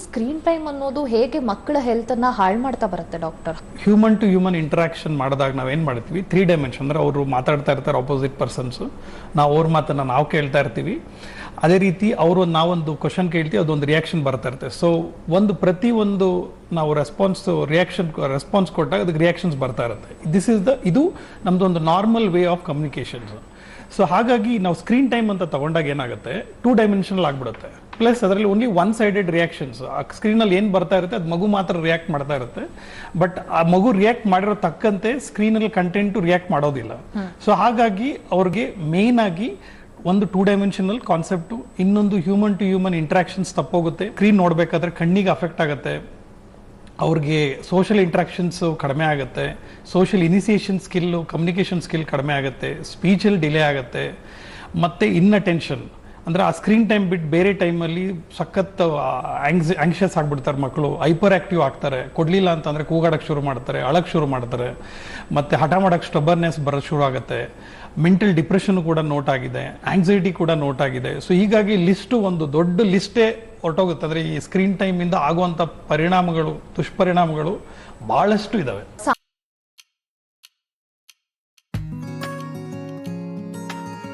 Screen time ಅನ್ನೋದು ಹೇಗೆ ಮಕ್ಕಳ ಹೆಲ್ತ್ ಅನ್ನ ಹಾಳು ಮಾಡ್ತಾ ಬರುತ್ತೆ doctor? Human to human interaction ಮಾಡಿದಾಗ ನಾವೇನು ಮಾಡ್ತೀವಿ, 3 ಡೈಮೆನ್ಷನ್ ಅಂದರೆ ಅವರು ಮಾತಾಡ್ತಾ ಇರ್ತಾರೆ ಆಪೋಸಿಟ್ ಪರ್ಸನ್ಸು, ನಾವು ಅವ್ರ ಮಾತನ್ನು ನಾವು ಕೇಳ್ತಾ ಇರ್ತೀವಿ. ಅದೇ ರೀತಿ ನಾವೊಂದು ಕ್ವಶನ್ ಕೇಳ್ತೀವಿ, ಅದೊಂದು ರಿಯಾಕ್ಷನ್ ಬರ್ತಾ ಇರುತ್ತೆ. ಸೊ ಪ್ರತಿಯೊಂದು ನಾವು ರೆಸ್ಪಾನ್ಸ್ ಕೊಟ್ಟಾಗ ಅದಕ್ಕೆ ರಿಯಾಕ್ಷನ್ಸ್ ಬರ್ತಾ ಇರುತ್ತೆ. ಇದು ನಮ್ದೊಂದು normal way of communications. So ಹಾಗಾಗಿ ನಾವು ಸ್ಕ್ರೀನ್ ಟೈಮ್ ಅಂತ ತಗೊಂಡಾಗ ಏನಾಗುತ್ತೆ, 2 ಡೈಮೆನ್ಷನಲ್ ಆಗ್ಬಿಡುತ್ತೆ. ಪ್ಲಸ್ ಅದರಲ್ಲಿ ಓನ್ಲಿ 1 ಸೈಡೆಡ್ ರಿಯಾಕ್ಷನ್ಸ್. ಆ ಸ್ಕ್ರೀನಲ್ಲಿ ಏನು ಬರ್ತಾ ಇರುತ್ತೆ ಅದು ಮಗು ಮಾತ್ರ ರಿಯಾಕ್ಟ್ ಮಾಡ್ತಾ ಇರುತ್ತೆ. ಬಟ್ ಆ ಮಗು ರಿಯಾಕ್ಟ್ ಮಾಡಿರೋ ತಕ್ಕಂತೆ ಸ್ಕ್ರೀನಲ್ಲಿ ಕಂಟೆಂಟು ರಿಯಾಕ್ಟ್ ಮಾಡೋದಿಲ್ಲ. ಸೊ ಹಾಗಾಗಿ ಅವ್ರಿಗೆ ಮೇನ್ ಆಗಿ ಒಂದು 2 ಡೈಮೆನ್ಷನಲ್ ಕಾನ್ಸೆಪ್ಟು, ಇನ್ನೊಂದು ಹ್ಯೂಮನ್ ಟು ಹ್ಯೂಮನ್ ಇಂಟ್ರಾಕ್ಷನ್ಸ್ ತಪ್ಪೋಗುತ್ತೆ. ಸ್ಕ್ರೀನ್ ನೋಡಬೇಕಾದ್ರೆ ಕಣ್ಣಿಗೆ ಅಫೆಕ್ಟ್ ಆಗುತ್ತೆ, ಅವ್ರಿಗೆ ಸೋಷಿಯಲ್ ಇಂಟ್ರಾಕ್ಷನ್ಸ್ ಕಡಿಮೆ ಆಗುತ್ತೆ, social initiation skill, communication skill ಕಡಿಮೆ ಆಗುತ್ತೆ, ಸ್ಪೀಚಲ್ಲಿ ಡಿಲೇ ಆಗುತ್ತೆ, ಮತ್ತು ಇನ್ನಟೆನ್ಷನ್ ಅಂದರೆ ಆ ಸ್ಕ್ರೀನ್ ಟೈಮ್ ಬಿಟ್ಟು ಬೇರೆ ಟೈಮಲ್ಲಿ ಸಖತ್ ಆಂಕ್ಷಿಯಸ್ ಆಗಿಬಿಡ್ತಾರೆ ಮಕ್ಕಳು, ಹೈಪರ್ ಆ್ಯಕ್ಟಿವ್ ಆಗ್ತಾರೆ. ಕೊಡಲಿಲ್ಲ ಅಂತಂದರೆ ಕೂಗಾಡಕ್ಕೆ ಶುರು ಮಾಡ್ತಾರೆ, ಅಳಕ್ಕೆ ಶುರು ಮಾಡ್ತಾರೆ, ಮತ್ತು ಹಠ ಮಾಡೋಕ್ಕೆ ಸ್ಟಬರ್ನೆಸ್ ಬರೋದು ಶುರು ಆಗುತ್ತೆ. ಮೆಂಟಲ್ ಡಿಪ್ರೆಷನ್ ಕೂಡ ನೋಟ್ ಆಗಿದೆ, ಆಂಗ್ಸೈಟಿ ಕೂಡ ನೋಟ್ ಆಗಿದೆ. ಸೊ ಹೀಗಾಗಿ ಒಂದು ದೊಡ್ಡ ಲಿಸ್ಟೇ ಹೊರಟೋಗುತ್ತೆ. ಅಂದರೆ ಈ ಸ್ಕ್ರೀನ್ ಟೈಮಿಂದ ಆಗುವಂಥ ದುಷ್ಪರಿಣಾಮಗಳು ಭಾಳಷ್ಟು ಇದ್ದಾವೆ.